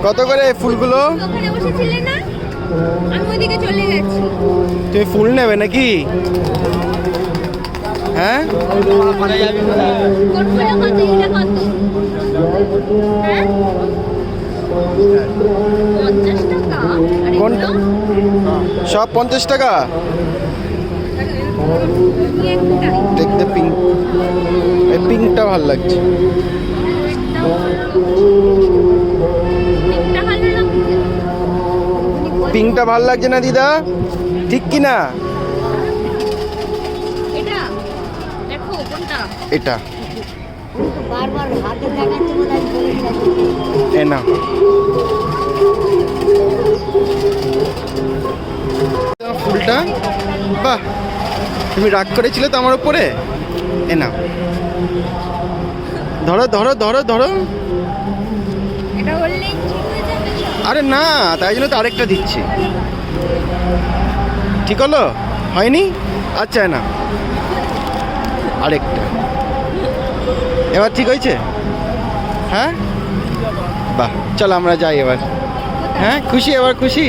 কত করে ফুলগুলো? ওখানে বসেছিলে না, আমি ওইদিকে চলে গেছি। তুমি ফুল নেবে নাকি? হ্যাঁ, কোন ফুলে কত? এটা কত? হ্যাঁ 50 টাকা। আর কোনটা? সব 50 টাকা। একটাই দেখতে পিঙ্ক, এই পিঙ্কটা ভালো লাগছে। একটা ভালো লাগছে। পিঙ্কটা ভালো লাগছে না দিদা, ঠিক কি না? এটা দেখো কোনটা? এটা বারবার হাতে দেখাচ্ছে বলে আমি বলে দিলাম। এ না, ফুলটা বাহ, তুমি রাগ করেছিলে তো আমার উপরে। এ না, ধরো ধরো ধরো ধরো। এটা বললেই ঠিক হয়ে যাবে। আরে না, তাই জন্য তো আরেকটা দিচ্ছি। ঠিক হলো? হয়নি? আচ্ছা না, আরেকটা। এবার ঠিক হয়েছে? হ্যাঁ, বাহ, চলো আমরা যাই এবার। হ্যাঁ, খুশি? এবার খুশি?